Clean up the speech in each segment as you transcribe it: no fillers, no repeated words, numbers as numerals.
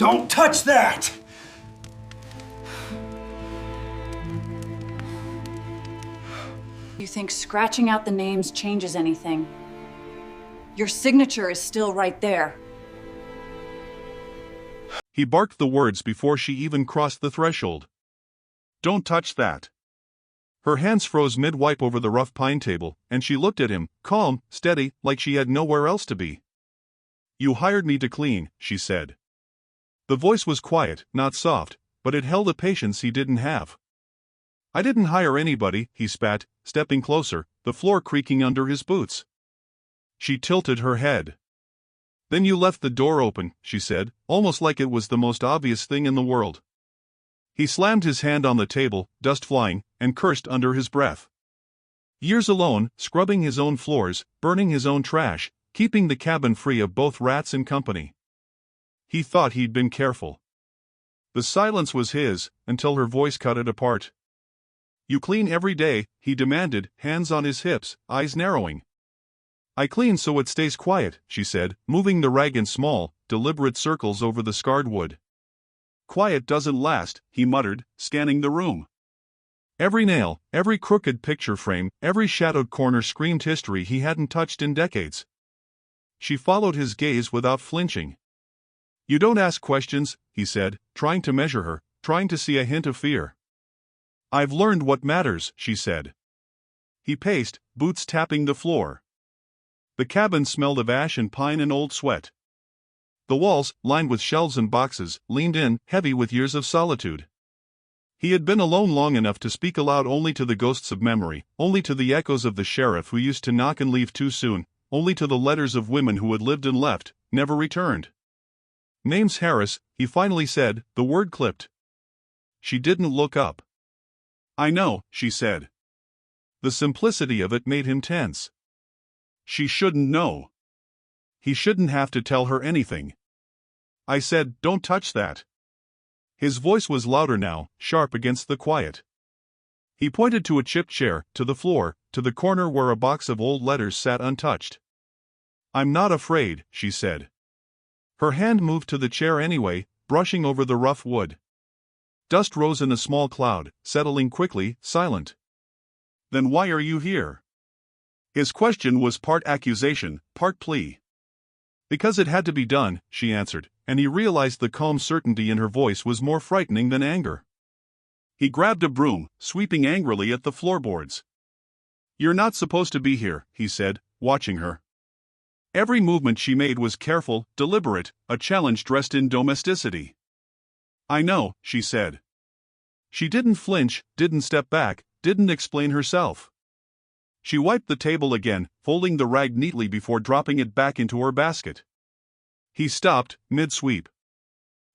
Don't touch that! You think scratching out the names changes anything? Your signature is still right there. He barked the words before she even crossed the threshold. Don't touch that. Her hands froze mid-wipe over the rough pine table, and she looked at him, calm, steady, like she had nowhere else to be. You hired me to clean, she said. The voice was quiet, not soft, but it held a patience he didn't have. I didn't hire anybody, he spat, stepping closer, the floor creaking under his boots. She tilted her head. Then you left the door open, she said, almost like it was the most obvious thing in the world. He slammed his hand on the table, dust flying, and cursed under his breath. Years alone, scrubbing his own floors, burning his own trash, keeping the cabin free of both rats and company. He thought he'd been careful. The silence was his, until her voice cut it apart. You clean every day, he demanded, hands on his hips, eyes narrowing. I clean so it stays quiet, she said, moving the rag in small, deliberate circles over the scarred wood. Quiet doesn't last, he muttered, scanning the room. Every nail, every crooked picture frame, every shadowed corner screamed history he hadn't touched in decades. She followed his gaze without flinching. You don't ask questions, he said, trying to measure her, trying to see a hint of fear. I've learned what matters, she said. He paced, boots tapping the floor. The cabin smelled of ash and pine and old sweat. The walls, lined with shelves and boxes, leaned in, heavy with years of solitude. He had been alone long enough to speak aloud only to the ghosts of memory, only to the echoes of the sheriff who used to knock and leave too soon, only to the letters of women who had lived and left, never returned. Name's Harris, he finally said, the word clipped. She didn't look up. I know, she said. The simplicity of it made him tense. She shouldn't know. He shouldn't have to tell her anything. I said, don't touch that. His voice was louder now, sharp against the quiet. He pointed to a chipped chair, to the floor, to the corner where a box of old letters sat untouched. I'm not afraid, she said. Her hand moved to the chair anyway, brushing over the rough wood. Dust rose in a small cloud, settling quickly, silent. Then why are you here? His question was part accusation, part plea. Because it had to be done, she answered, and he realized the calm certainty in her voice was more frightening than anger. He grabbed a broom, sweeping angrily at the floorboards. You're not supposed to be here, he said, watching her. Every movement she made was careful, deliberate, a challenge dressed in domesticity. I know, she said. She didn't flinch, didn't step back, didn't explain herself. She wiped the table again, folding the rag neatly before dropping it back into her basket. He stopped, mid-sweep.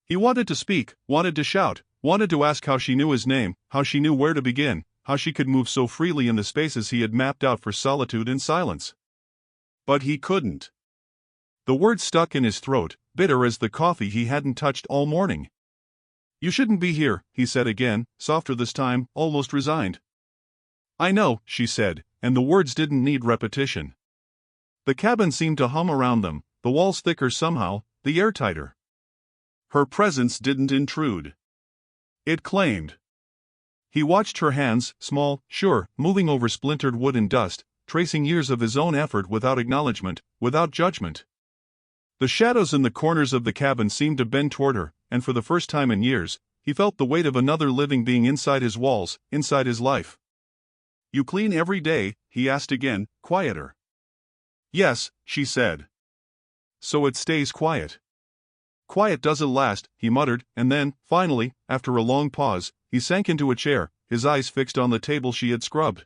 He wanted to speak, wanted to shout, wanted to ask how she knew his name, how she knew where to begin, how she could move so freely in the spaces he had mapped out for solitude and silence. But he couldn't. The words stuck in his throat, bitter as the coffee he hadn't touched all morning. You shouldn't be here, he said again, softer this time, almost resigned. I know, she said, and the words didn't need repetition. The cabin seemed to hum around them, the walls thicker somehow, the air tighter. Her presence didn't intrude. It claimed. He watched her hands, small, sure, moving over splintered wood and dust, tracing years of his own effort without acknowledgement, without judgment. The shadows in the corners of the cabin seemed to bend toward her, and for the first time in years, he felt the weight of another living being inside his walls, inside his life. You clean every day, he asked again, quieter. Yes, she said. So it stays quiet. Quiet doesn't last, he muttered, and then, finally, after a long pause, he sank into a chair, his eyes fixed on the table she had scrubbed.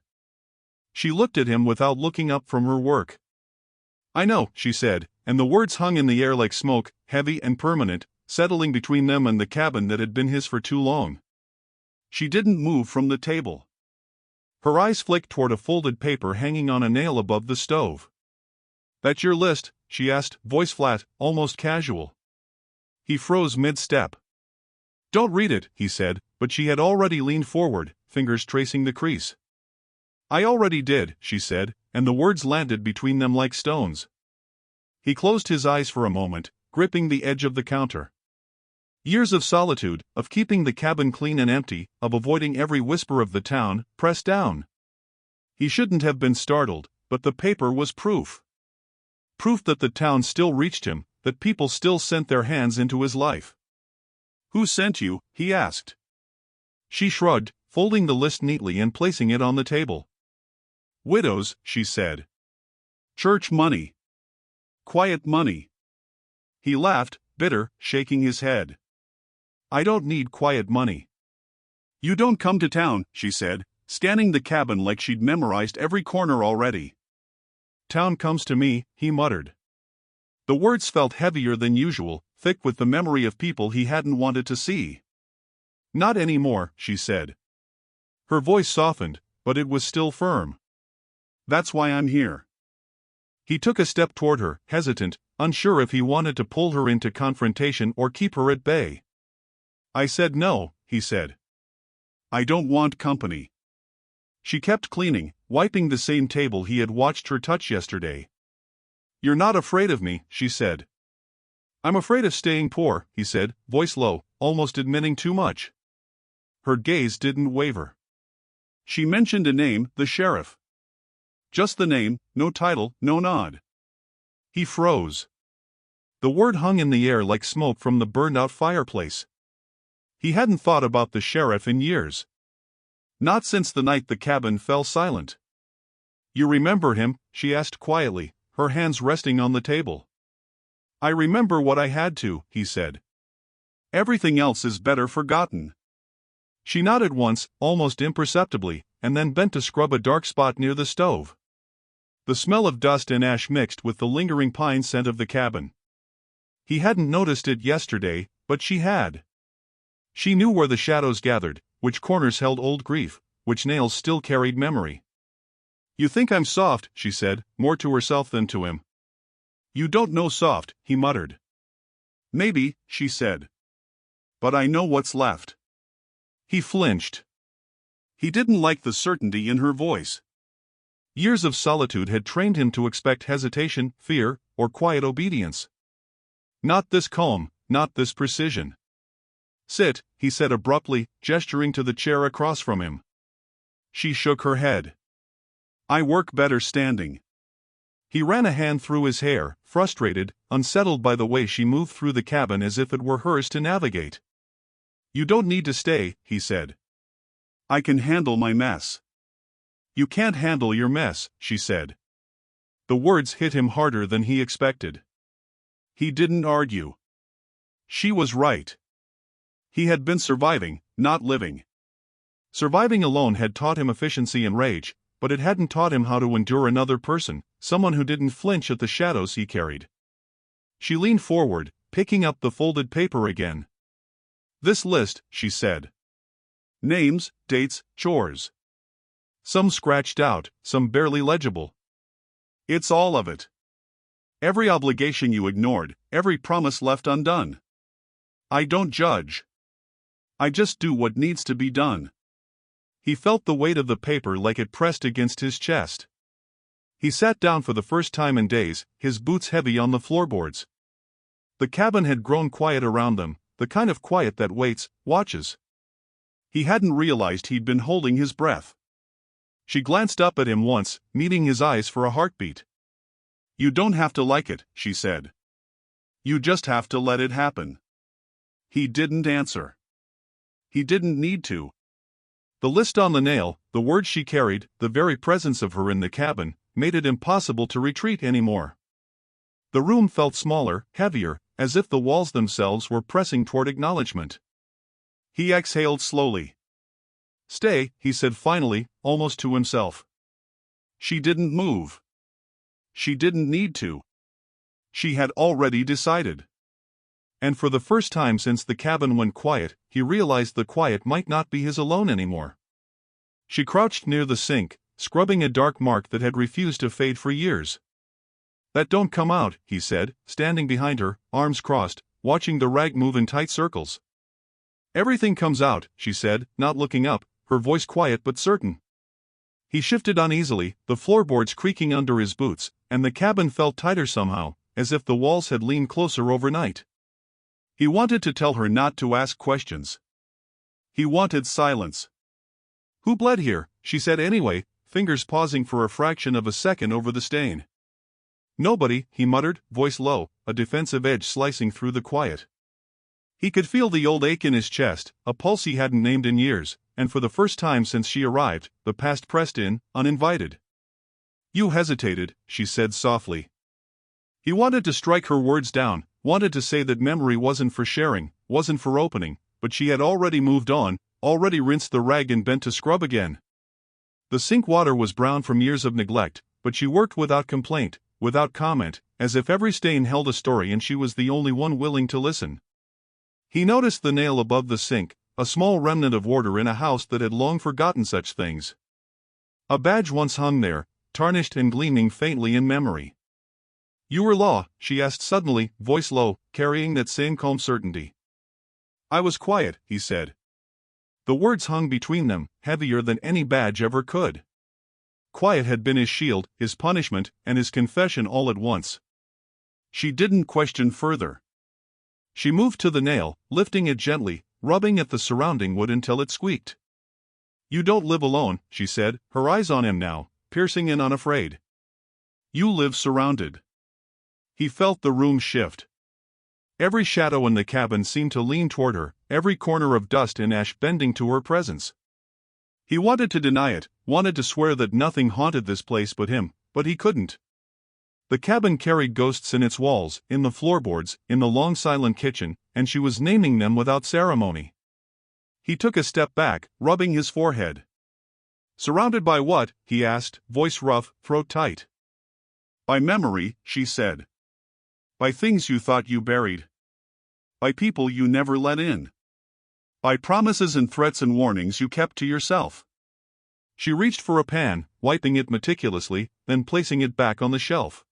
She looked at him without looking up from her work. I know, she said, and the words hung in the air like smoke, heavy and permanent, settling between them and the cabin that had been his for too long. She didn't move from the table. Her eyes flicked toward a folded paper hanging on a nail above the stove. That's your list, she asked, voice flat, almost casual. He froze mid-step. Don't read it, he said, but she had already leaned forward, fingers tracing the crease. I already did, she said, and the words landed between them like stones. He closed his eyes for a moment, gripping the edge of the counter. Years of solitude, of keeping the cabin clean and empty, of avoiding every whisper of the town, pressed down. He shouldn't have been startled, but the paper was proof. Proof that the town still reached him, that people still sent their hands into his life. "Who sent you?" he asked. She shrugged, folding the list neatly and placing it on the table. "Widows," she said. "Church money. Quiet money." He laughed, bitter, shaking his head. "I don't need quiet money." "You don't come to town," she said, scanning the cabin like she'd memorized every corner already. "Town comes to me," he muttered. The words felt heavier than usual, thick with the memory of people he hadn't wanted to see. "Not anymore," she said. Her voice softened, but it was still firm. "That's why I'm here." He took a step toward her, hesitant, unsure if he wanted to pull her into confrontation or keep her at bay. "I said no," he said. "I don't want company." She kept cleaning, wiping the same table he had watched her touch yesterday. "You're not afraid of me," she said. "I'm afraid of staying poor," he said, voice low, almost admitting too much. Her gaze didn't waver. She mentioned a name, the sheriff. Just the name, no title, no nod. He froze. The word hung in the air like smoke from the burned-out fireplace. He hadn't thought about the sheriff in years. Not since the night the cabin fell silent. "You remember him?" she asked quietly, her hands resting on the table. "I remember what I had to," he said. "Everything else is better forgotten." She nodded once, almost imperceptibly, and then bent to scrub a dark spot near the stove. The smell of dust and ash mixed with the lingering pine scent of the cabin. He hadn't noticed it yesterday, but she had. She knew where the shadows gathered, which corners held old grief, which nails still carried memory. "You think I'm soft," she said, more to herself than to him. "You don't know soft," he muttered. "Maybe," she said. "But I know what's left." He flinched. He didn't like the certainty in her voice. Years of solitude had trained him to expect hesitation, fear, or quiet obedience. Not this calm, not this precision. "Sit," he said abruptly, gesturing to the chair across from him. She shook her head. "I work better standing." He ran a hand through his hair, frustrated, unsettled by the way she moved through the cabin as if it were hers to navigate. "You don't need to stay," he said. "I can handle my mess." "You can't handle your mess," she said. The words hit him harder than he expected. He didn't argue. She was right. He had been surviving, not living. Surviving alone had taught him efficiency and rage, but it hadn't taught him how to endure another person, someone who didn't flinch at the shadows he carried. She leaned forward, picking up the folded paper again. "This list," she said. "Names, dates, chores. Some scratched out, some barely legible. It's all of it. Every obligation you ignored, every promise left undone. I don't judge. I just do what needs to be done." He felt the weight of the paper like it pressed against his chest. He sat down for the first time in days, his boots heavy on the floorboards. The cabin had grown quiet around them, the kind of quiet that waits, watches. He hadn't realized he'd been holding his breath. She glanced up at him once, meeting his eyes for a heartbeat. "You don't have to like it," she said. "You just have to let it happen." He didn't answer. He didn't need to. The list on the nail, the words she carried, the very presence of her in the cabin, made it impossible to retreat anymore. The room felt smaller, heavier, as if the walls themselves were pressing toward acknowledgement. He exhaled slowly. "Stay," he said finally, almost to himself. She didn't move. She didn't need to. She had already decided. And for the first time since the cabin went quiet, he realized the quiet might not be his alone anymore. She crouched near the sink, scrubbing a dark mark that had refused to fade for years. "That don't come out," he said, standing behind her, arms crossed, watching the rag move in tight circles. "Everything comes out," she said, not looking up, her voice quiet but certain. He shifted uneasily, the floorboards creaking under his boots, and the cabin felt tighter somehow, as if the walls had leaned closer overnight. He wanted to tell her not to ask questions. He wanted silence. "Who bled here?" she said anyway, fingers pausing for a fraction of a second over the stain. "Nobody," he muttered, voice low, a defensive edge slicing through the quiet. He could feel the old ache in his chest, a pulse he hadn't named in years, and for the first time since she arrived, the past pressed in, uninvited. "You hesitated," she said softly. He wanted to strike her words down, wanted to say that memory wasn't for sharing, wasn't for opening, but she had already moved on, already rinsed the rag and bent to scrub again. The sink water was brown from years of neglect, but she worked without complaint, without comment, as if every stain held a story and she was the only one willing to listen. He noticed the nail above the sink, a small remnant of order in a house that had long forgotten such things. A badge once hung there, tarnished and gleaming faintly in memory. "You were law?" she asked suddenly, voice low, carrying that same calm certainty. "I was quiet," he said. The words hung between them, heavier than any badge ever could. Quiet had been his shield, his punishment, and his confession all at once. She didn't question further. She moved to the nail, lifting it gently, rubbing at the surrounding wood until it squeaked. "You don't live alone," she said, her eyes on him now, piercing and unafraid. "You live surrounded." He felt the room shift. Every shadow in the cabin seemed to lean toward her, every corner of dust and ash bending to her presence. He wanted to deny it, wanted to swear that nothing haunted this place but him, but he couldn't. The cabin carried ghosts in its walls, in the floorboards, in the long silent kitchen, and she was naming them without ceremony. He took a step back, rubbing his forehead. "Surrounded by what?" he asked, voice rough, throat tight. "By memory," she said. "By things you thought you buried. By people you never let in. By promises and threats and warnings you kept to yourself." She reached for a pan, wiping it meticulously, then placing it back on the shelf.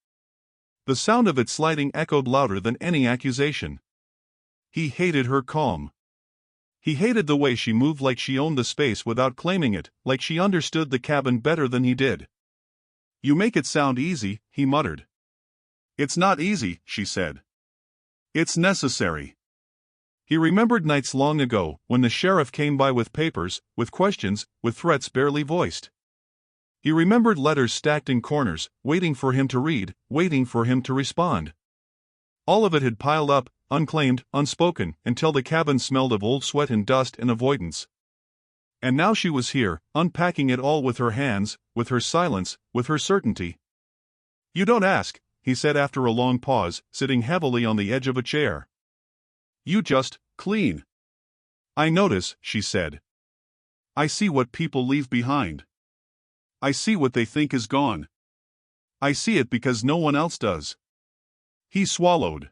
The sound of it sliding echoed louder than any accusation. He hated her calm. He hated the way she moved, like she owned the space without claiming it, like she understood the cabin better than he did. "You make it sound easy," he muttered. "It's not easy," she said. "It's necessary." He remembered nights long ago, when the sheriff came by with papers, with questions, with threats barely voiced. He remembered letters stacked in corners, waiting for him to read, waiting for him to respond. All of it had piled up, unclaimed, unspoken, until the cabin smelled of old sweat and dust and avoidance. And now she was here, unpacking it all with her hands, with her silence, with her certainty. "You don't ask," he said after a long pause, sitting heavily on the edge of a chair. "You just clean." "I notice," she said. "I see what people leave behind. I see what they think is gone. I see it because no one else does." He swallowed.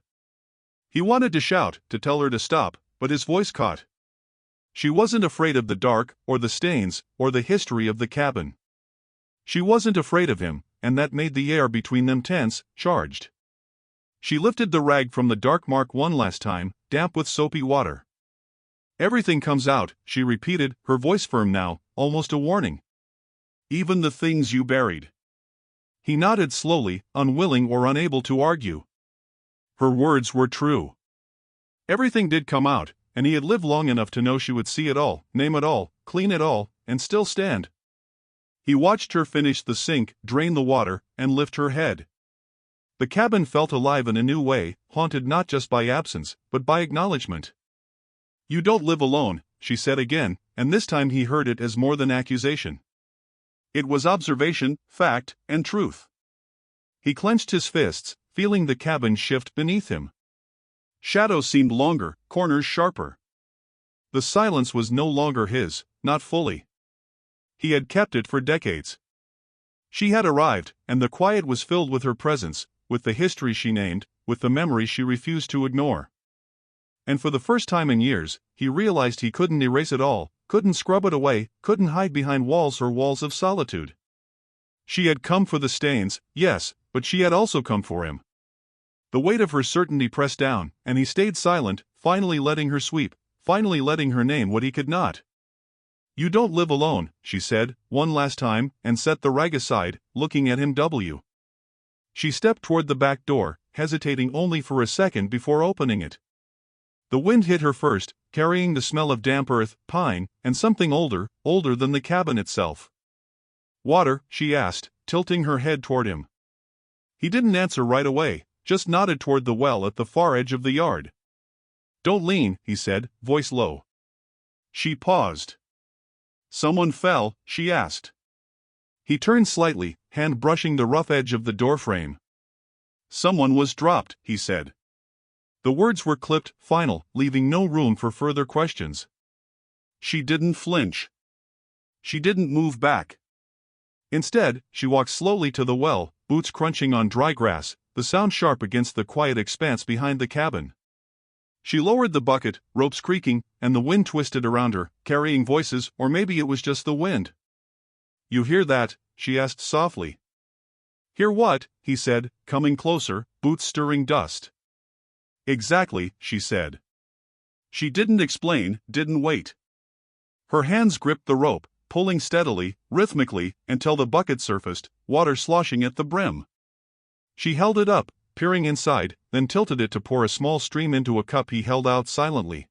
He wanted to shout, to tell her to stop, but his voice caught. She wasn't afraid of the dark, or the stains, or the history of the cabin. She wasn't afraid of him, and that made the air between them tense, charged. She lifted the rag from the dark mark one last time, damp with soapy water. "Everything comes out," she repeated, her voice firm now, almost a warning. "Even the things you buried." He nodded slowly, unwilling or unable to argue. Her words were true. Everything did come out, and he had lived long enough to know she would see it all, name it all, clean it all, and still stand. He watched her finish the sink, drain the water, and lift her head. The cabin felt alive in a new way, haunted not just by absence, but by acknowledgement. "You don't live alone," she said again, and this time he heard it as more than accusation. It was observation, fact, and truth. He clenched his fists, feeling the cabin shift beneath him. Shadows seemed longer, corners sharper. The silence was no longer his, not fully. He had kept it for decades. She had arrived, and the quiet was filled with her presence, with the history she named, with the memories she refused to ignore. And for the first time in years, he realized he couldn't erase it all, couldn't scrub it away, couldn't hide behind walls or walls of solitude. She had come for the stains, yes, but she had also come for him. The weight of her certainty pressed down, and he stayed silent, finally letting her sweep, finally letting her name what he could not. "You don't live alone," she said, one last time, and set the rag aside, looking at him. She stepped toward the back door, hesitating only for a second before opening it. The wind hit her first, carrying the smell of damp earth, pine, and something older than the cabin itself. "Water?" she asked, tilting her head toward him. He didn't answer right away, just nodded toward the well at the far edge of the yard. "Don't lean," he said, voice low. She paused. "Someone fell?" she asked. He turned slightly, hand brushing the rough edge of the doorframe. "Someone was dropped," he said. The words were clipped, final, leaving no room for further questions. She didn't flinch. She didn't move back. Instead, she walked slowly to the well, boots crunching on dry grass, the sound sharp against the quiet expanse behind the cabin. She lowered the bucket, ropes creaking, and the wind twisted around her, carrying voices, or maybe it was just the wind. "You hear that?" she asked softly. "Hear what?" he said, coming closer, boots stirring dust. "Exactly," she said. She didn't explain, didn't wait. Her hands gripped the rope, pulling steadily, rhythmically, until the bucket surfaced, water sloshing at the brim. She held it up, peering inside, then tilted it to pour a small stream into a cup he held out silently.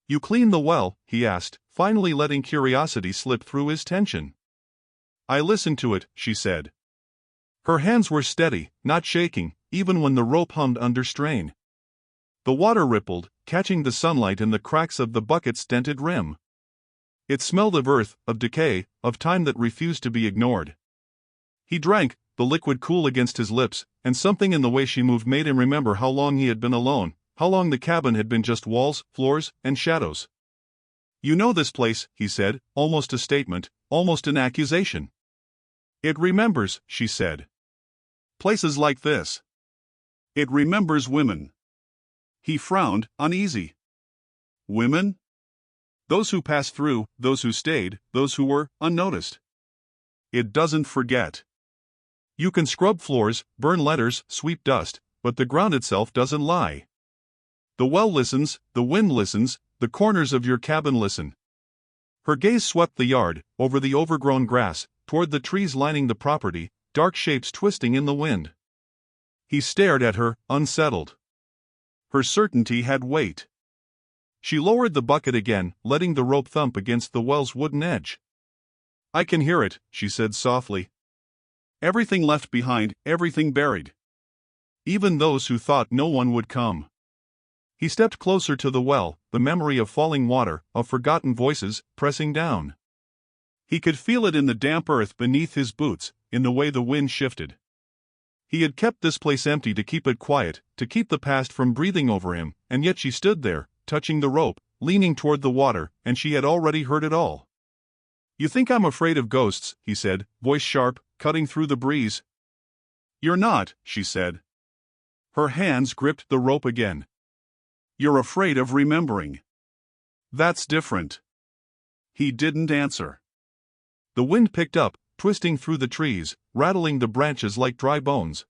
"You clean the well?" he asked, finally letting curiosity slip through his tension. "I listened to it," she said. Her hands were steady, not shaking, even when the rope hummed under strain. The water rippled, catching the sunlight in the cracks of the bucket's dented rim. It smelled of earth, of decay, of time that refused to be ignored. He drank, the liquid cool against his lips, and something in the way she moved made him remember how long he had been alone, how long the cabin had been just walls, floors, and shadows. "You know this place," he said, almost a statement, almost an accusation. "It remembers," she said. "Places like this. It remembers women." He frowned, uneasy. "Women?" "Those who passed through, those who stayed, those who were unnoticed. It doesn't forget. You can scrub floors, burn letters, sweep dust, but the ground itself doesn't lie. The well listens, the wind listens, the corners of your cabin listen." Her gaze swept the yard, over the overgrown grass, toward the trees lining the property, dark shapes twisting in the wind. He stared at her, unsettled. Her certainty had weight. She lowered the bucket again, letting the rope thump against the well's wooden edge. "I can hear it," she said softly. "Everything left behind, everything buried. Even those who thought no one would come." He stepped closer to the well, the memory of falling water, of forgotten voices, pressing down. He could feel it in the damp earth beneath his boots, in the way the wind shifted. He had kept this place empty to keep it quiet, to keep the past from breathing over him, and yet she stood there, touching the rope, leaning toward the water, and she had already heard it all. "You think I'm afraid of ghosts," he said, voice sharp, cutting through the breeze. "You're not," she said. Her hands gripped the rope again. "You're afraid of remembering. That's different." He didn't answer. The wind picked up, twisting through the trees, rattling the branches like dry bones.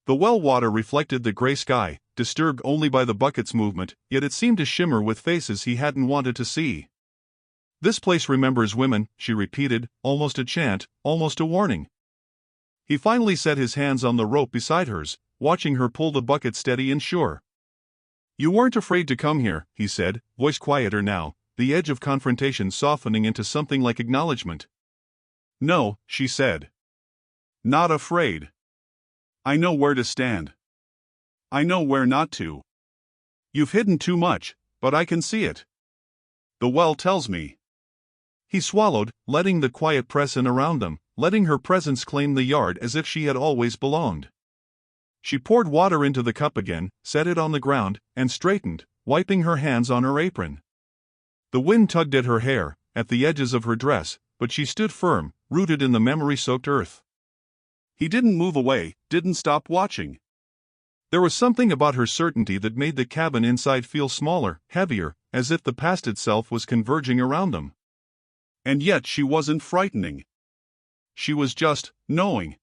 The well water reflected the gray sky, disturbed only by the bucket's movement, yet it seemed to shimmer with faces he hadn't wanted to see. "This place remembers women," she repeated, almost a chant, almost a warning. He finally set his hands on the rope beside hers, watching her pull the bucket steady and sure. "You weren't afraid to come here," he said, voice quieter now, the edge of confrontation softening into something like acknowledgement. "No," she said. "Not afraid. I know where to stand. I know where not to. You've hidden too much, but I can see it. The well tells me." He swallowed, letting the quiet press in around them, letting her presence claim the yard as if she had always belonged. She poured water into the cup again, set it on the ground, and straightened, wiping her hands on her apron. The wind tugged at her hair, at the edges of her dress, but she stood firm, rooted in the memory-soaked earth. He didn't move away, didn't stop watching. There was something about her certainty that made the cabin inside feel smaller, heavier, as if the past itself was converging around them. And yet she wasn't frightening. She was just knowing.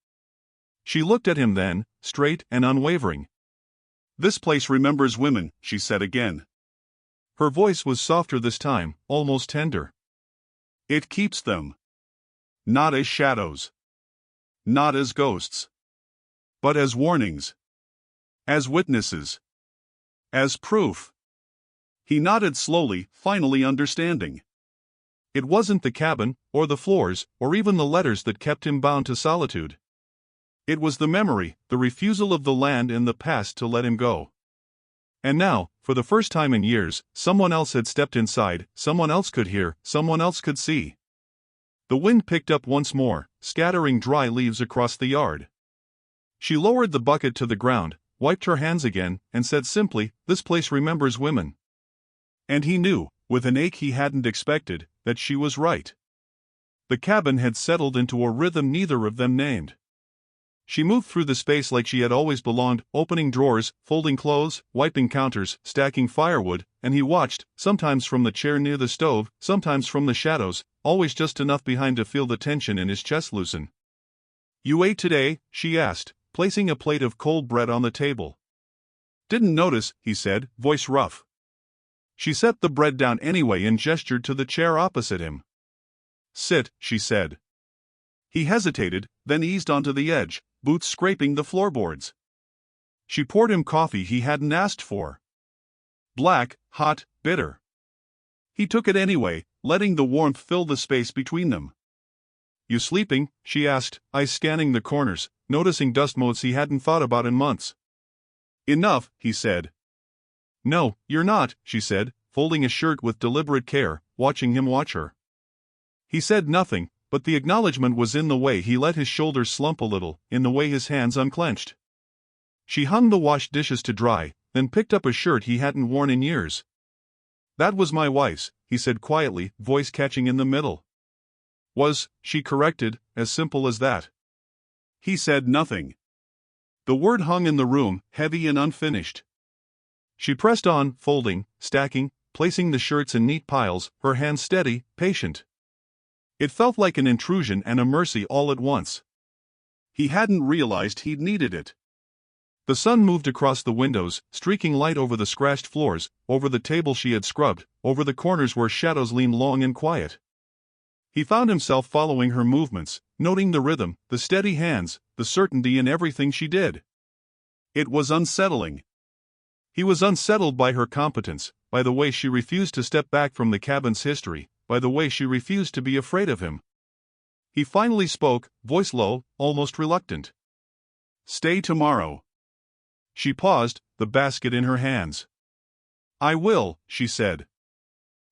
She looked at him then, straight and unwavering. "This place remembers women," she said again. Her voice was softer this time, almost tender. "It keeps them. Not as shadows. Not as ghosts. But as warnings. As witnesses. As proof." He nodded slowly, finally understanding. It wasn't the cabin, or the floors, or even the letters that kept him bound to solitude. It was the memory, the refusal of the land and the past to let him go. And now, for the first time in years, someone else had stepped inside, someone else could hear, someone else could see. The wind picked up once more, scattering dry leaves across the yard. She lowered the bucket to the ground, wiped her hands again, and said simply, "This place remembers women." And he knew, with an ache he hadn't expected, that she was right. The cabin had settled into a rhythm neither of them named. She moved through the space like she had always belonged, opening drawers, folding clothes, wiping counters, stacking firewood, and he watched, sometimes from the chair near the stove, sometimes from the shadows, always just enough behind to feel the tension in his chest loosen. "You ate today?" she asked, placing a plate of cold bread on the table. "Didn't notice," he said, voice rough. She set the bread down anyway and gestured to the chair opposite him. "Sit," she said. He hesitated, then eased onto the edge, boots scraping the floorboards. She poured him coffee he hadn't asked for. Black, hot, bitter. He took it anyway, letting the warmth fill the space between them. "You sleeping?" she asked, eyes scanning the corners, noticing dust motes he hadn't thought about in months. "Enough," he said. "No, you're not," she said, folding a shirt with deliberate care, watching him watch her. He said nothing, but the acknowledgement was in the way he let his shoulders slump a little, in the way his hands unclenched. She hung the washed dishes to dry, then picked up a shirt he hadn't worn in years. "That was my wife's," he said quietly, voice catching in the middle. "Was," she corrected, as simple as that. He said nothing. The word hung in the room, heavy and unfinished. She pressed on, folding, stacking, placing the shirts in neat piles, her hands steady, patient. It felt like an intrusion and a mercy all at once. He hadn't realized he'd needed it. The sun moved across the windows, streaking light over the scratched floors, over the table she had scrubbed, over the corners where shadows leaned long and quiet. He found himself following her movements, noting the rhythm, the steady hands, the certainty in everything she did. It was unsettling. He was unsettled by her competence, by the way she refused to step back from the cabin's history, by the way she refused to be afraid of him. He finally spoke, voice low, almost reluctant. "Stay tomorrow." She paused, the basket in her hands. "I will," she said.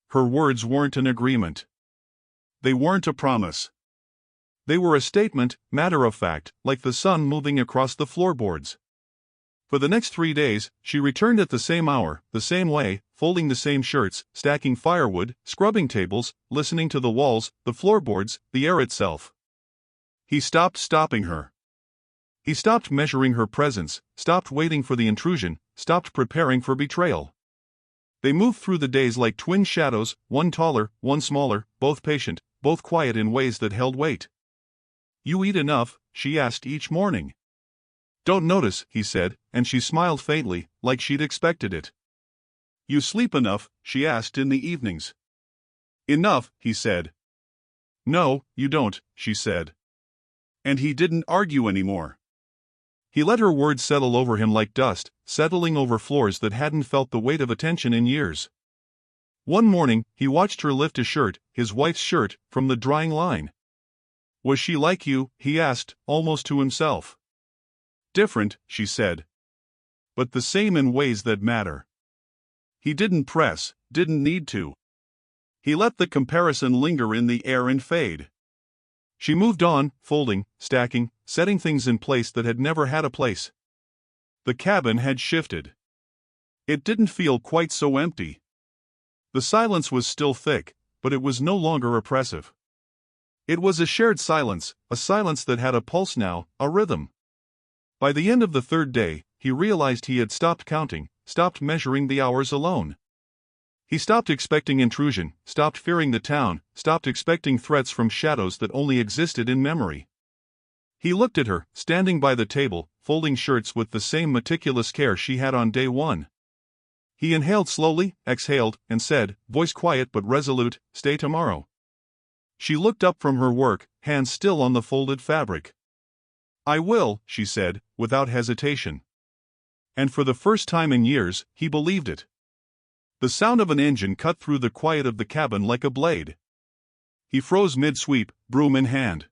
Her words weren't an agreement. They weren't a promise. They were a statement, matter of fact, like the sun moving across the floorboards. For the next 3 days, she returned at the same hour, the same way, folding the same shirts, stacking firewood, scrubbing tables, listening to the walls, the floorboards, the air itself. He stopped stopping her. He stopped measuring her presence, stopped waiting for the intrusion, stopped preparing for betrayal. They moved through the days like twin shadows, one taller, one smaller, both patient, both quiet in ways that held weight. "You eat enough?" she asked each morning. "Don't notice," he said, and she smiled faintly, like she'd expected it. "You sleep enough?" she asked in the evenings. "Enough," he said. "No, you don't," she said. And he didn't argue anymore. He let her words settle over him like dust, settling over floors that hadn't felt the weight of attention in years. One morning, he watched her lift a shirt, his wife's shirt, from the drying line. "Was she like you?" he asked, almost to himself. "Different," she said. "But the same in ways that matter." He didn't press, didn't need to. He let the comparison linger in the air and fade. She moved on, folding, stacking, setting things in place that had never had a place. The cabin had shifted. It didn't feel quite so empty. The silence was still thick, but it was no longer oppressive. It was a shared silence, a silence that had a pulse now, a rhythm. By the end of the 3rd day, he realized he had stopped counting, stopped measuring the hours alone. He stopped expecting intrusion, stopped fearing the town, stopped expecting threats from shadows that only existed in memory. He looked at her, standing by the table, folding shirts with the same meticulous care she had on day 1. He inhaled slowly, exhaled, and said, voice quiet but resolute, "Stay tomorrow." She looked up from her work, hands still on the folded fabric. "I will," she said, without hesitation. And for the first time in years, he believed it. The sound of an engine cut through the quiet of the cabin like a blade. He froze mid-sweep, broom in hand.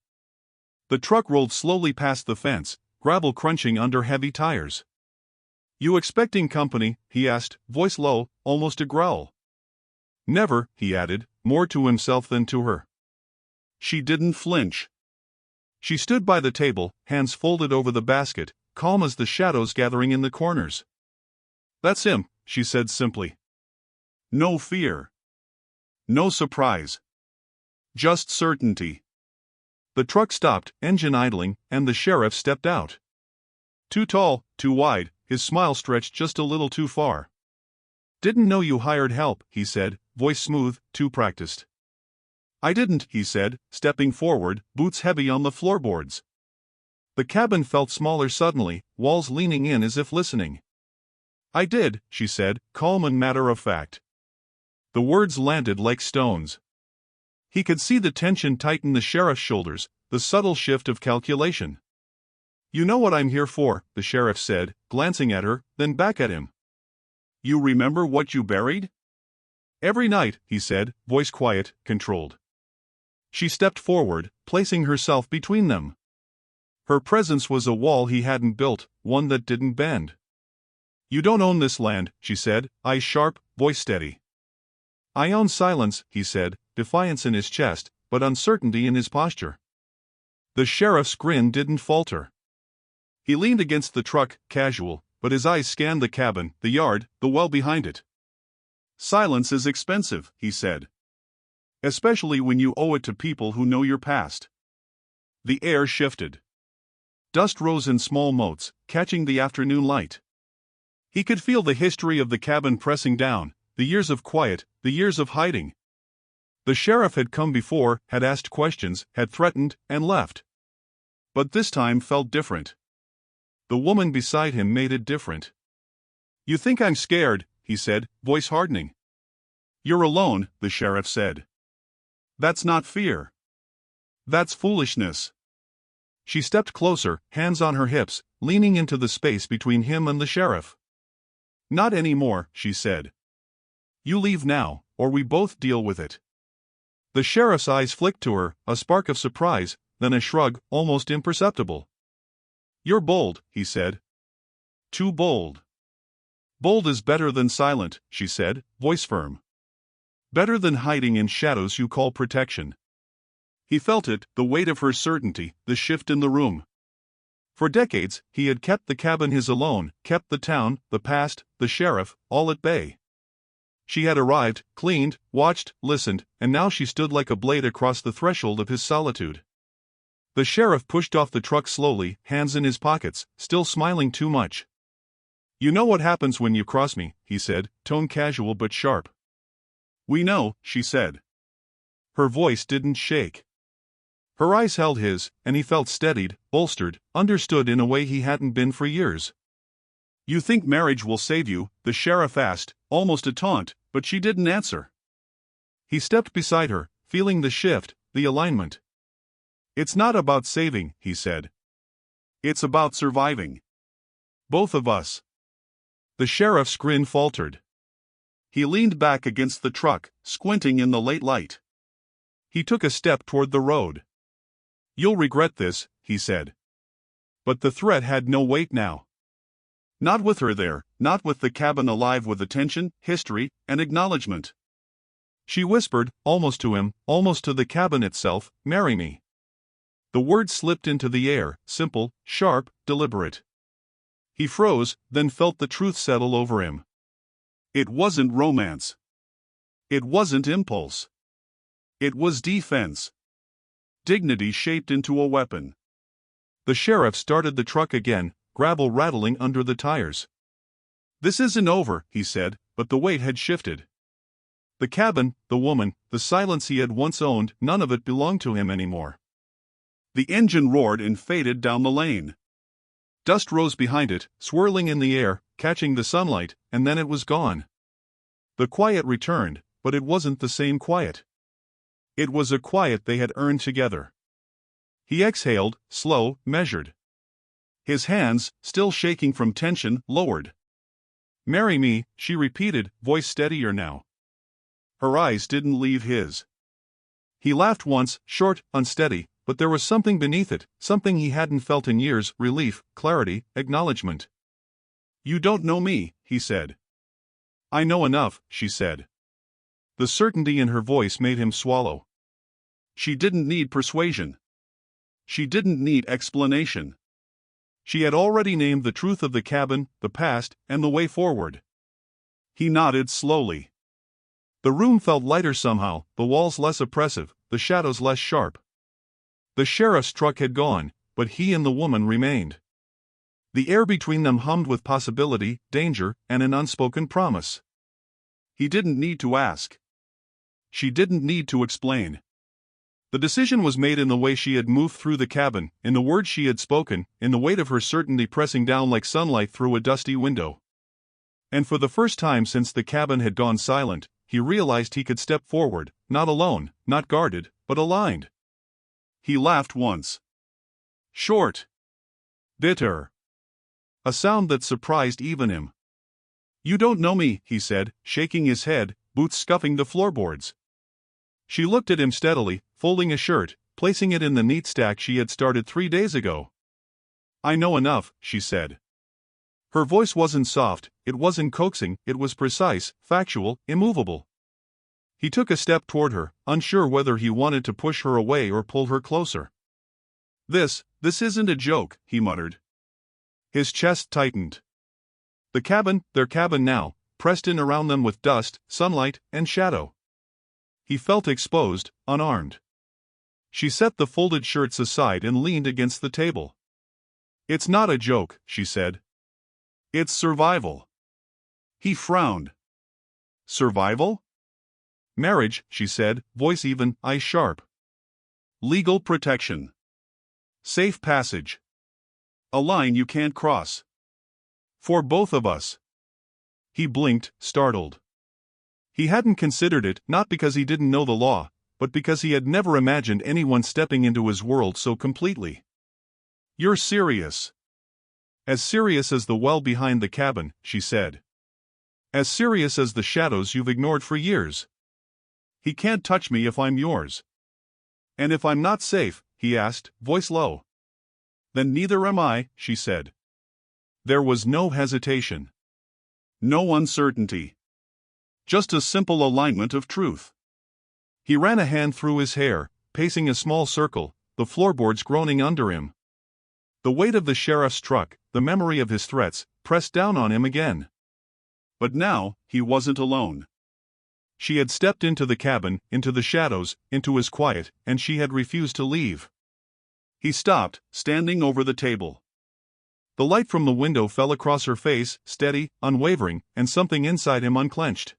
The truck rolled slowly past the fence, gravel crunching under heavy tires. "You expecting company?" he asked, voice low, almost a growl. "Never," he added, more to himself than to her. She didn't flinch. She stood by the table, hands folded over the basket, calm as the shadows gathering in the corners. "That's him," she said simply. No fear. No surprise. Just certainty. The truck stopped, engine idling, and the sheriff stepped out. Too tall, too wide, his smile stretched just a little too far. "Didn't know you hired help," he said, voice smooth, too practiced. "I didn't," he said, stepping forward, boots heavy on the floorboards. The cabin felt smaller suddenly, walls leaning in as if listening. "I did," she said, calm and matter of fact. The words landed like stones. He could see the tension tighten the sheriff's shoulders, the subtle shift of calculation. "You know what I'm here for," the sheriff said, glancing at her, then back at him. "You remember what you buried?" "Every night," he said, voice quiet, controlled. She stepped forward, placing herself between them. Her presence was a wall he hadn't built, one that didn't bend. "You don't own this land," she said, eyes sharp, voice steady. "I own silence," he said, defiance in his chest, but uncertainty in his posture. The sheriff's grin didn't falter. He leaned against the truck, casual, but his eyes scanned the cabin, the yard, the well behind it. "Silence is expensive," he said. "Especially when you owe it to people who know your past." The air shifted. Dust rose in small motes, catching the afternoon light. He could feel the history of the cabin pressing down, the years of quiet, the years of hiding. The sheriff had come before, had asked questions, had threatened, and left. But this time felt different. The woman beside him made it different. "You think I'm scared," he said, voice hardening. "You're alone," the sheriff said. "That's not fear. That's foolishness." She stepped closer, hands on her hips, leaning into the space between him and the sheriff. "Not anymore," she said. "You leave now, or we both deal with it." The sheriff's eyes flicked to her, a spark of surprise, then a shrug, almost imperceptible. "You're bold," he said. "Too bold." "Bold is better than silent," she said, voice firm. "Better than hiding in shadows you call protection." He felt it, the weight of her certainty, the shift in the room. For decades, he had kept the cabin his alone, kept the town, the past, the sheriff, all at bay. She had arrived, cleaned, watched, listened, and now she stood like a blade across the threshold of his solitude. The sheriff pushed off the truck slowly, hands in his pockets, still smiling too much. "You know what happens when you cross me," he said, tone casual but sharp. "We know," she said. Her voice didn't shake. Her eyes held his, and he felt steadied, bolstered, understood in a way he hadn't been for years. "You think marriage will save you?" the sheriff asked, almost a taunt, but she didn't answer. He stepped beside her, feeling the shift, the alignment. "It's not about saving," he said. "It's about surviving. Both of us." The sheriff's grin faltered. He leaned back against the truck, squinting in the late light. He took a step toward the road. "You'll regret this," he said. But the threat had no weight now. Not with her there, not with the cabin alive with attention, history, and acknowledgement. She whispered, almost to him, almost to the cabin itself, "Marry me." The words slipped into the air, simple, sharp, deliberate. He froze, then felt the truth settle over him. It wasn't romance. It wasn't impulse. It was defense. Dignity shaped into a weapon. The sheriff started the truck again, gravel rattling under the tires. "This isn't over," he said, but the weight had shifted. The cabin, the woman, the silence he had once owned, none of it belonged to him anymore. The engine roared and faded down the lane. Dust rose behind it, swirling in the air, catching the sunlight, and then it was gone. The quiet returned, but it wasn't the same quiet. It was a quiet they had earned together. He exhaled, slow, measured. His hands, still shaking from tension, lowered. Marry me, she repeated, voice steadier now. Her eyes didn't leave his. He laughed once, short, unsteady, but there was something beneath it, something he hadn't felt in years, relief, clarity, acknowledgement. You don't know me, he said. I know enough, she said. The certainty in her voice made him swallow. She didn't need persuasion. She didn't need explanation. She had already named the truth of the cabin, the past, and the way forward. He nodded slowly. The room felt lighter somehow, the walls less oppressive, the shadows less sharp. The sheriff's truck had gone, but he and the woman remained. The air between them hummed with possibility, danger, and an unspoken promise. He didn't need to ask. She didn't need to explain. The decision was made in the way she had moved through the cabin, in the words she had spoken, in the weight of her certainty pressing down like sunlight through a dusty window. And for the first time since the cabin had gone silent, he realized he could step forward, not alone, not guarded, but aligned. He laughed once. Short. Bitter. A sound that surprised even him. You don't know me, he said, shaking his head, boots scuffing the floorboards. She looked at him steadily, folding a shirt, placing it in the neat stack she had started 3 days ago. I know enough, she said. Her voice wasn't soft, it wasn't coaxing, it was precise, factual, immovable. He took a step toward her, unsure whether he wanted to push her away or pull her closer. This isn't a joke, he muttered. His chest tightened. The cabin, their cabin now, pressed in around them with dust, sunlight, and shadow. He felt exposed, unarmed. She set the folded shirts aside and leaned against the table. It's not a joke, she said. It's survival. He frowned. Survival? Marriage, she said, voice even, eyes sharp. Legal protection. Safe passage. A line you can't cross. For both of us. He blinked, startled. He hadn't considered it, not because he didn't know the law, but because he had never imagined anyone stepping into his world so completely. You're serious. As serious as the well behind the cabin, she said. As serious as the shadows you've ignored for years. He can't touch me if I'm yours. And if I'm not safe, he asked, voice low. Then neither am I, she said. There was no hesitation. No uncertainty. Just a simple alignment of truth. He ran a hand through his hair, pacing a small circle, the floorboards groaning under him. The weight of the sheriff's truck, the memory of his threats, pressed down on him again. But now, he wasn't alone. She had stepped into the cabin, into the shadows, into his quiet, and she had refused to leave. He stopped, standing over the table. The light from the window fell across her face, steady, unwavering, and something inside him unclenched.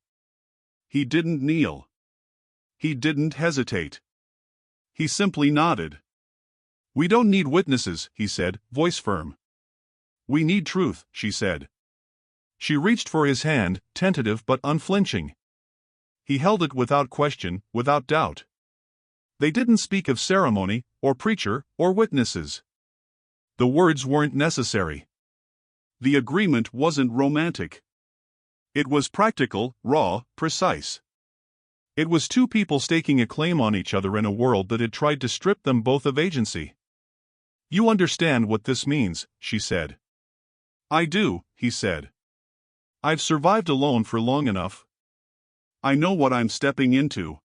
He didn't kneel. He didn't hesitate. He simply nodded. We don't need witnesses, he said, voice firm. We need truth, she said. She reached for his hand, tentative but unflinching. He held it without question, without doubt. They didn't speak of ceremony, or preacher, or witnesses. The words weren't necessary. The agreement wasn't romantic. It was practical, raw, precise. It was two people staking a claim on each other in a world that had tried to strip them both of agency. You understand what this means, she said. I do, he said. I've survived alone for long enough. I know what I'm stepping into.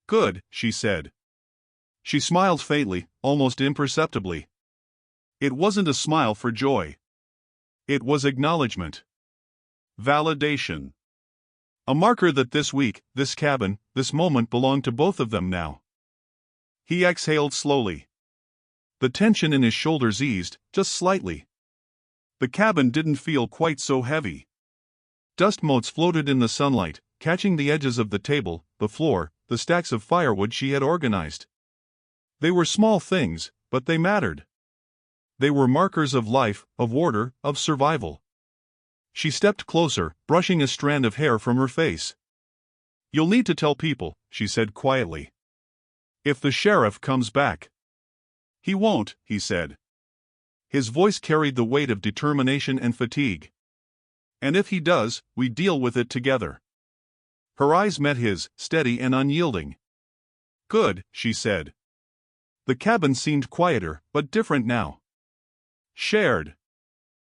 Good, she said. She smiled faintly, almost imperceptibly. It wasn't a smile for joy. It was acknowledgement. Validation. A marker that this week, this cabin, this moment belonged to both of them now. He exhaled slowly. The tension in his shoulders eased, just slightly. The cabin didn't feel quite so heavy. Dust motes floated in the sunlight, catching the edges of the table, the floor, the stacks of firewood she had organized. They were small things, but they mattered. They were markers of life, of order, of survival. She stepped closer, brushing a strand of hair from her face. You'll need to tell people, she said quietly. If the sheriff comes back. He won't, he said. His voice carried the weight of determination and fatigue. And if he does, we deal with it together. Her eyes met his, steady and unyielding. Good, she said. The cabin seemed quieter, but different now. Shared.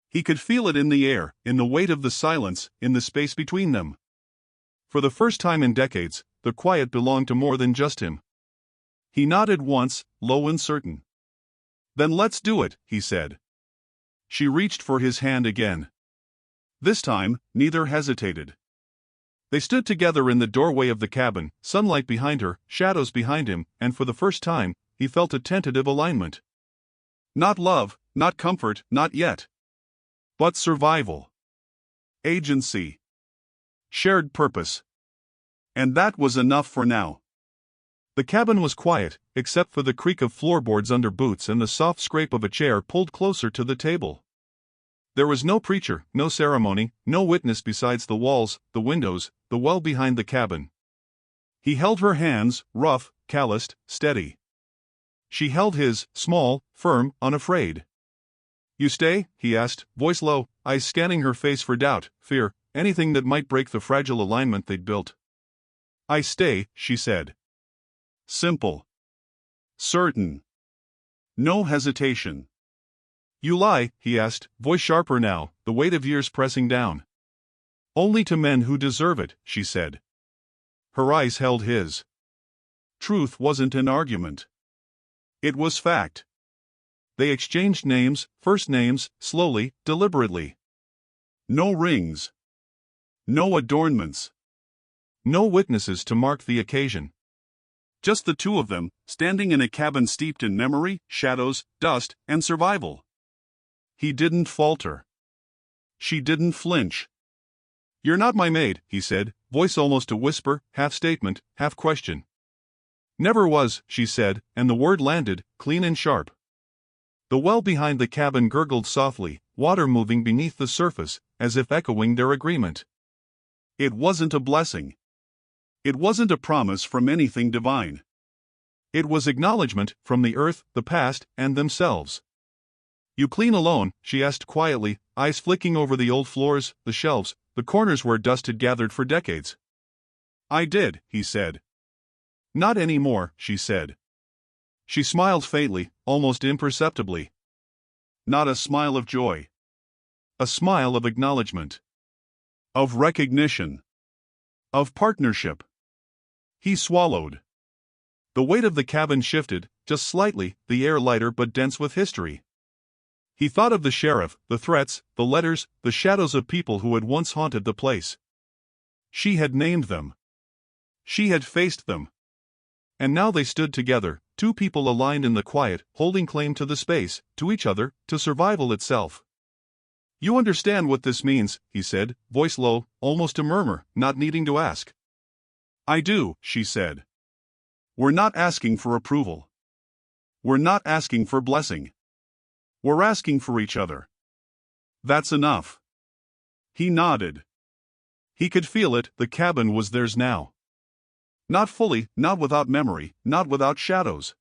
He could feel it in the air, in the weight of the silence, in the space between them. For the first time in decades, the quiet belonged to more than just him. He nodded once, low and certain. Then let's do it, he said. She reached for his hand again. This time, neither hesitated. They stood together in the doorway of the cabin, sunlight behind her, shadows behind him, and for the first time, he felt a tentative alignment. Not love, not comfort, not yet. But survival. Agency. Shared purpose. And that was enough for now. The cabin was quiet, except for the creak of floorboards under boots and the soft scrape of a chair pulled closer to the table. There was no preacher, no ceremony, no witness besides the walls, the windows, the well behind the cabin. He held her hands, rough, calloused, steady. She held his, small, firm, unafraid. You stay? He asked, voice low, eyes scanning her face for doubt, fear, anything that might break the fragile alignment they'd built. I stay, she said. Simple. Certain. No hesitation. You lie, he asked, voice sharper now, the weight of years pressing down. Only to men who deserve it, she said. Her eyes held his. Truth wasn't an argument. It was fact. They exchanged names, first names, slowly, deliberately. No rings. No adornments. No witnesses to mark the occasion. Just the two of them, standing in a cabin steeped in memory, shadows, dust, and survival. He didn't falter. She didn't flinch. You're not my maid, he said, voice almost a whisper, half statement, half question. Never was, she said, and the word landed, clean and sharp. The well behind the cabin gurgled softly, water moving beneath the surface, as if echoing their agreement. It wasn't a blessing. It wasn't a promise from anything divine. It was acknowledgement from the earth, the past, and themselves. You clean alone? She asked quietly, eyes flicking over the old floors, the shelves, the corners where dust had gathered for decades. I did, he said. Not anymore, she said. She smiled faintly, almost imperceptibly. Not a smile of joy. A smile of acknowledgement. Of recognition. Of partnership. He swallowed. The weight of the cabin shifted, just slightly, the air lighter but dense with history. He thought of the sheriff, the threats, the letters, the shadows of people who had once haunted the place. She had named them. She had faced them. And now they stood together, two people aligned in the quiet, holding claim to the space, to each other, to survival itself. You understand what this means, he said, voice low, almost a murmur, not needing to ask. I do, she said. We're not asking for approval. We're not asking for blessing. We're asking for each other. That's enough. He nodded. He could feel it, the cabin was theirs now. Not fully, not without memory, not without shadows.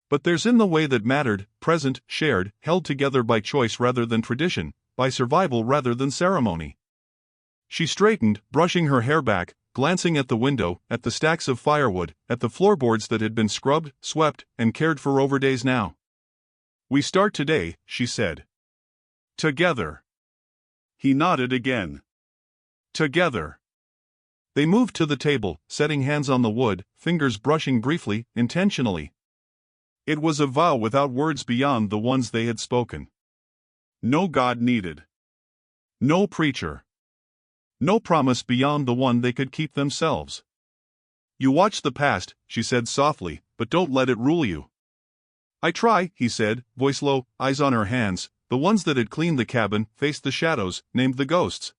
But theirs in the way that mattered, present, shared, held together by choice rather than tradition, by survival rather than ceremony. She straightened, brushing her hair back, glancing at the window, at the stacks of firewood, at the floorboards that had been scrubbed, swept, and cared for over days now. We start today, she said. Together. He nodded again. Together. They moved to the table, setting hands on the wood, fingers brushing briefly, intentionally. It was a vow without words beyond the ones they had spoken. No God needed. No preacher. No promise beyond the one they could keep themselves. You watch the past, she said softly, but don't let it rule you. I try, he said, voice low, eyes on her hands, the ones that had cleaned the cabin, faced the shadows, named the ghosts.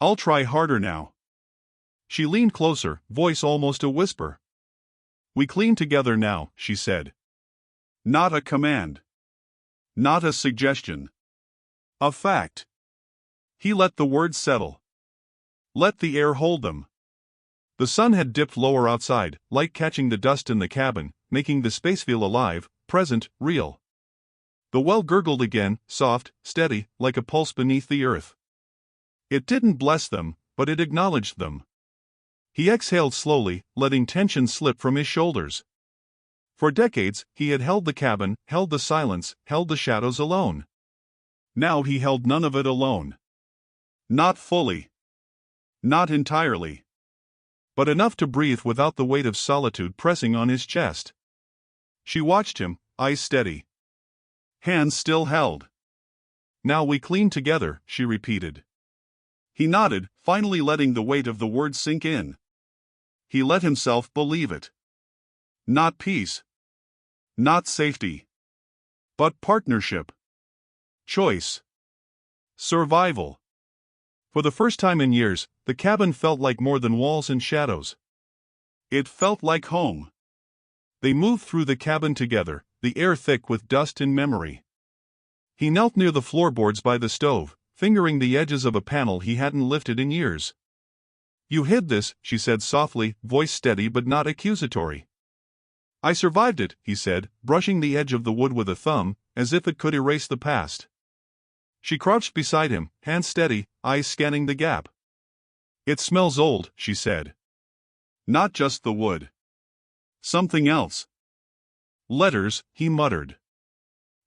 I'll try harder now. She leaned closer, voice almost a whisper. We clean together now, she said. Not a command. Not a suggestion. A fact. He let the words settle. Let the air hold them. The sun had dipped lower outside, light catching the dust in the cabin, making the space feel alive, present, real. The well gurgled again, soft, steady, like a pulse beneath the earth. It didn't bless them, but it acknowledged them. He exhaled slowly, letting tension slip from his shoulders. For decades, he had held the cabin, held the silence, held the shadows alone. Now he held none of it alone. Not fully. Not entirely. But enough to breathe without the weight of solitude pressing on his chest. She watched him, eyes steady. Hands still held. "Now we clean together," she repeated. He nodded, finally letting the weight of the words sink in. He let himself believe it. Not peace. Not safety. But partnership. Choice. Survival. For the first time in years, the cabin felt like more than walls and shadows. It felt like home. They moved through the cabin together, the air thick with dust and memory. He knelt near the floorboards by the stove, fingering the edges of a panel he hadn't lifted in years. "You hid this," she said softly, voice steady but not accusatory. "I survived it," he said, brushing the edge of the wood with a thumb, as if it could erase the past. She crouched beside him, hands steady, eyes scanning the gap. "It smells old," she said. "Not just the wood. Something else." "Letters," he muttered.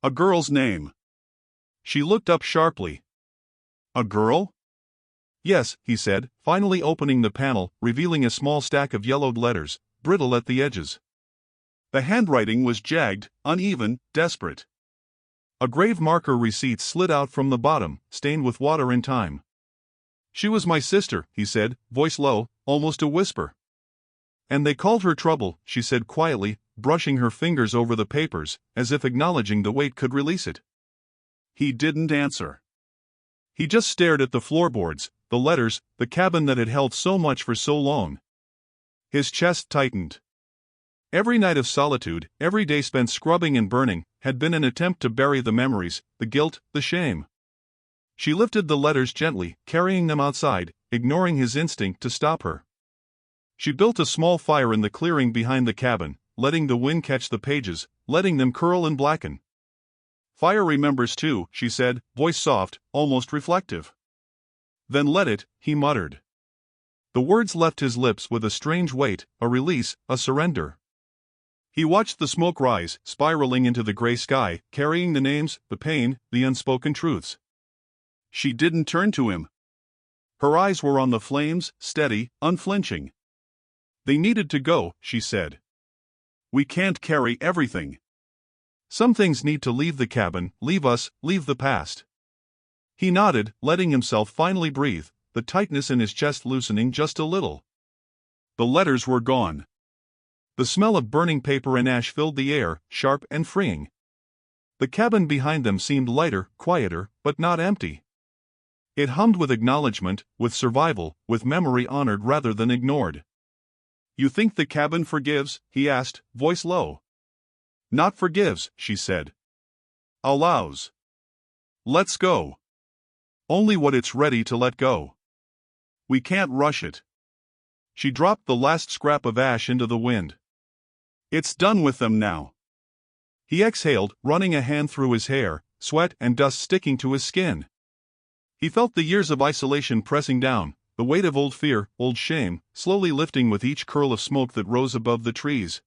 "A girl's name." She looked up sharply. "A girl?" "Yes," he said, finally opening the panel, revealing a small stack of yellowed letters, brittle at the edges. The handwriting was jagged, uneven, desperate. A grave marker receipt slid out from the bottom, stained with water and time. "She was my sister," he said, voice low, almost a whisper. "And they called her Trouble," she said quietly, brushing her fingers over the papers, as if acknowledging the weight could release it. He didn't answer. He just stared at the floorboards, the letters, the cabin that had held so much for so long. His chest tightened. Every night of solitude, every day spent scrubbing and burning, had been an attempt to bury the memories, the guilt, the shame. She lifted the letters gently, carrying them outside, ignoring his instinct to stop her. She built a small fire in the clearing behind the cabin, letting the wind catch the pages, letting them curl and blacken. "Fire remembers too," she said, voice soft, almost reflective. "Then let it," he muttered. The words left his lips with a strange weight, a release, a surrender. He watched the smoke rise, spiraling into the gray sky, carrying the names, the pain, the unspoken truths. She didn't turn to him. Her eyes were on the flames, steady, unflinching. "They needed to go," she said. "We can't carry everything. Some things need to leave the cabin, leave us, leave the past." He nodded, letting himself finally breathe, the tightness in his chest loosening just a little. The letters were gone. The smell of burning paper and ash filled the air, sharp and freeing. The cabin behind them seemed lighter, quieter, but not empty. It hummed with acknowledgement, with survival, with memory honored rather than ignored. "You think the cabin forgives?" he asked, voice low. "Not forgives," she said. "Allows. Let's go. Only what it's ready to let go. We can't rush it." She dropped the last scrap of ash into the wind. "It's done with them now." He exhaled, running a hand through his hair, sweat and dust sticking to his skin. He felt the years of isolation pressing down, the weight of old fear, old shame, slowly lifting with each curl of smoke that rose above the trees.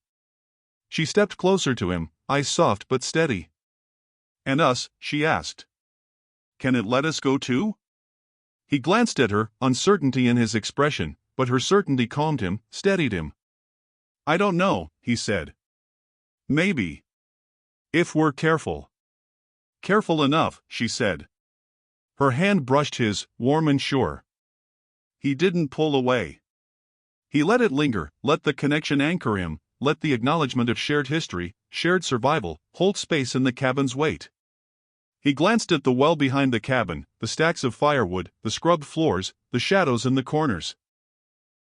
She stepped closer to him, eyes soft but steady. "And us?" she asked. "Can it let us go too?" He glanced at her, uncertainty in his expression, but her certainty calmed him, steadied him. "I don't know," he said. "Maybe. If we're careful." "Careful enough," she said. Her hand brushed his, warm and sure. He didn't pull away. He let it linger, let the connection anchor him, let the acknowledgement of shared history, shared survival, hold space in the cabin's weight. He glanced at the well behind the cabin, the stacks of firewood, the scrubbed floors, the shadows in the corners.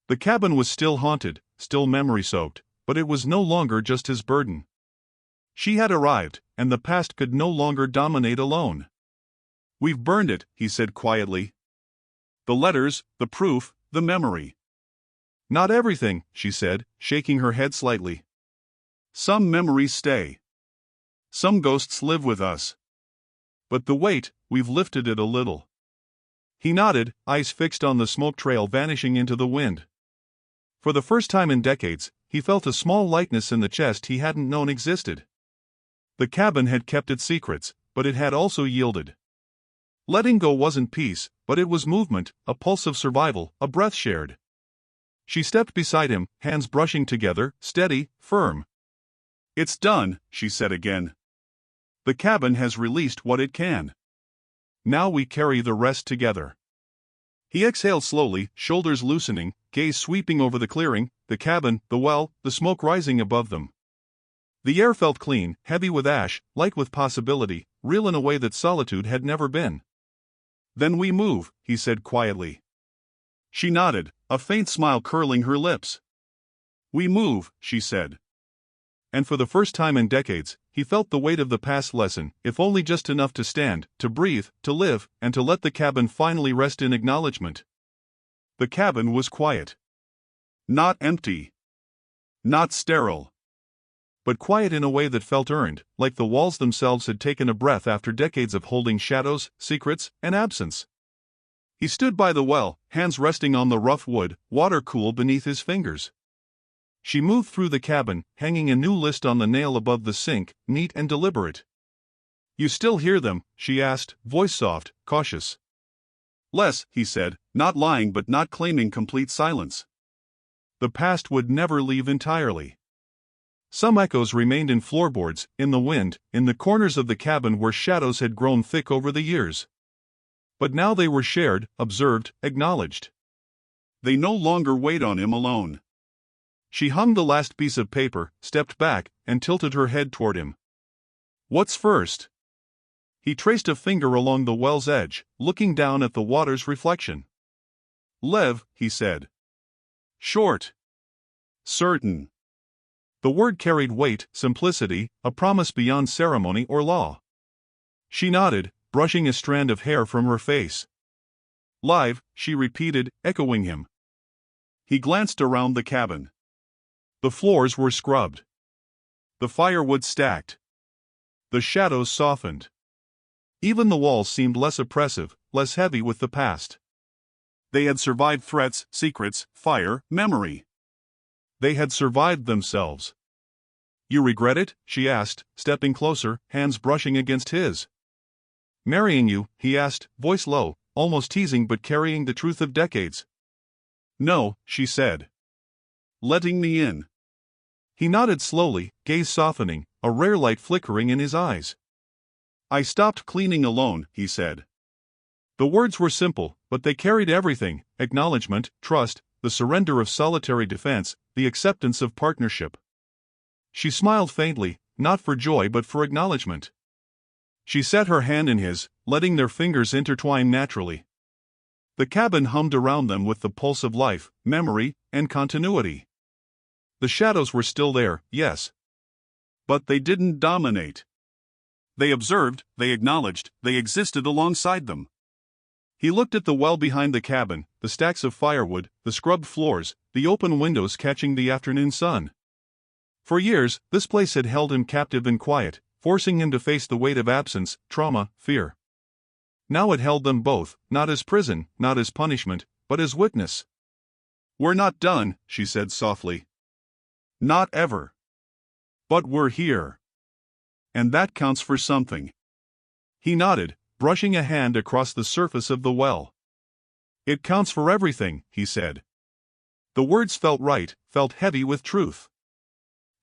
The cabin was still haunted, still memory-soaked, but it was no longer just his burden. She had arrived, and the past could no longer dominate alone. "We've burned it," he said quietly. "The letters, the proof, the memory." "Not everything," she said, shaking her head slightly. "Some memories stay. Some ghosts live with us. But the weight, we've lifted it a little." He nodded, eyes fixed on the smoke trail vanishing into the wind. For the first time in decades, he felt a small lightness in the chest he hadn't known existed. The cabin had kept its secrets, but it had also yielded. Letting go wasn't peace, but it was movement, a pulse of survival, a breath shared. She stepped beside him, hands brushing together, steady, firm. "It's done," she said again. "The cabin has released what it can. Now we carry the rest together." He exhaled slowly, shoulders loosening, gaze sweeping over the clearing, the cabin, the well, the smoke rising above them. The air felt clean, heavy with ash, light with possibility, real in a way that solitude had never been. "Then we move," he said quietly. She nodded, a faint smile curling her lips. "We move," she said. And for the first time in decades, he felt the weight of the past lesson, if only just enough to stand, to breathe, to live, and to let the cabin finally rest in acknowledgement. The cabin was quiet. Not empty. Not sterile. But quiet in a way that felt earned, like the walls themselves had taken a breath after decades of holding shadows, secrets, and absence. He stood by the well, hands resting on the rough wood, water cool beneath his fingers. She moved through the cabin, hanging a new list on the nail above the sink, neat and deliberate. "You still hear them?" she asked, voice soft, cautious. "Less," he said, not lying but not claiming complete silence. The past would never leave entirely. Some echoes remained in floorboards, in the wind, in the corners of the cabin where shadows had grown thick over the years. But now they were shared, observed, acknowledged. They no longer weighed on him alone. She hung the last piece of paper, stepped back, and tilted her head toward him. "What's first?" He traced a finger along the well's edge, looking down at the water's reflection. "Lev," he said. "Short. Certain." The word carried weight, simplicity, a promise beyond ceremony or law. She nodded, brushing a strand of hair from her face. "Live," she repeated, echoing him. He glanced around the cabin. The floors were scrubbed. The firewood stacked. The shadows softened. Even the walls seemed less oppressive, less heavy with the past. They had survived threats, secrets, fire, memory. They had survived themselves. "You regret it?" she asked, stepping closer, hands brushing against his. "Marrying you?" he asked, voice low, almost teasing but carrying the truth of decades. "No," she said. "Letting me in." He nodded slowly, gaze softening, a rare light flickering in his eyes. "I stopped cleaning alone," he said. The words were simple, but they carried everything: acknowledgement, trust, the surrender of solitary defense, the acceptance of partnership. She smiled faintly, not for joy but for acknowledgement. She set her hand in his, letting their fingers intertwine naturally. The cabin hummed around them with the pulse of life, memory, and continuity. The shadows were still there, yes. But they didn't dominate. They observed, they acknowledged, they existed alongside them. He looked at the well behind the cabin, the stacks of firewood, the scrubbed floors, the open windows catching the afternoon sun. For years, this place had held him captive and quiet, forcing him to face the weight of absence, trauma, fear. Now it held them both, not as prison, not as punishment, but as witness. "We're not done," she said softly. "Not ever. But we're here. And that counts for something." He nodded, brushing a hand across the surface of the well. "It counts for everything," he said. The words felt right, felt heavy with truth.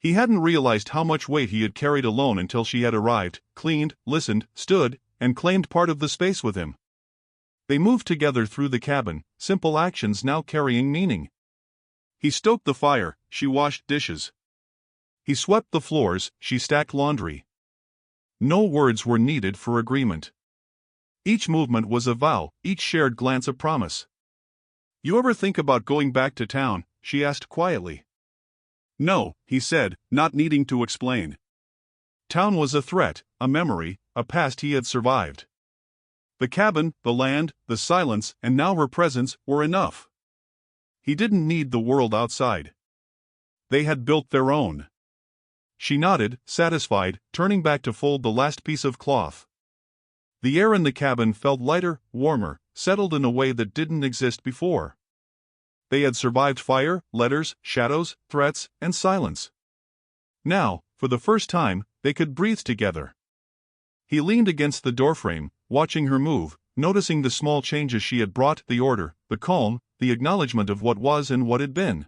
He hadn't realized how much weight he had carried alone until she had arrived, cleaned, listened, stood, and claimed part of the space with him. They moved together through the cabin, simple actions now carrying meaning. He stoked the fire, she washed dishes. He swept the floors, she stacked laundry. No words were needed for agreement. Each movement was a vow, each shared glance a promise. "You ever think about going back to town?" she asked quietly. "No," he said, not needing to explain. Town was a threat, a memory, a past he had survived. The cabin, the land, the silence, and now her presence were enough. He didn't need the world outside. They had built their own. She nodded, satisfied, turning back to fold the last piece of cloth. The air in the cabin felt lighter, warmer, settled in a way that didn't exist before. They had survived fire, letters, shadows, threats, and silence. Now, for the first time, they could breathe together. He leaned against the doorframe, watching her move, noticing the small changes she had brought, the order, the calm, the acknowledgement of what was and what had been.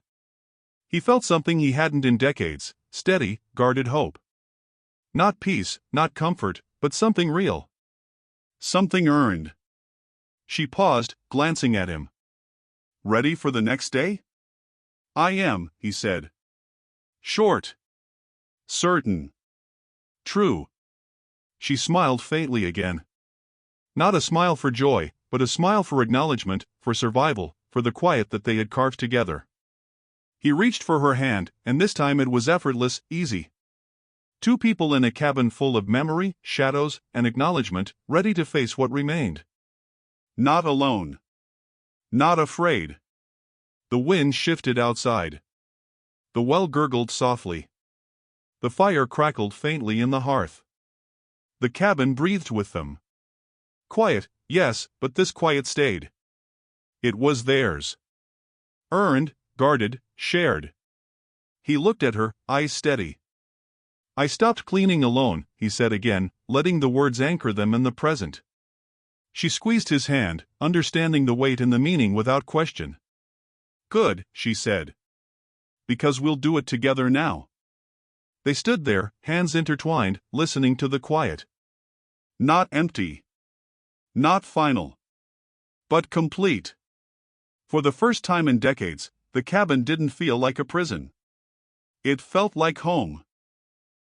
He felt something he hadn't in decades, steady, guarded hope. Not peace, not comfort, but something real. Something earned. She paused, glancing at him. Ready for the next day? I am, he said. Short. Certain. True. She smiled faintly again. Not a smile for joy, but a smile for acknowledgement, for survival, for the quiet that they had carved together. He reached for her hand, and this time it was effortless, easy. Two people in a cabin full of memory, shadows, and acknowledgement, ready to face what remained. Not alone. Not afraid. The wind shifted outside. The well gurgled softly. The fire crackled faintly in the hearth. The cabin breathed with them. Quiet, yes, but this quiet stayed. It was theirs. Earned, guarded, shared. He looked at her, eyes steady. I stopped cleaning alone, he said again, letting the words anchor them in the present. She squeezed his hand, understanding the weight and the meaning without question. Good, she said. Because we'll do it together now. They stood there, hands intertwined, listening to the quiet. Not empty. Not final. But complete. For the first time in decades, the cabin didn't feel like a prison. It felt like home.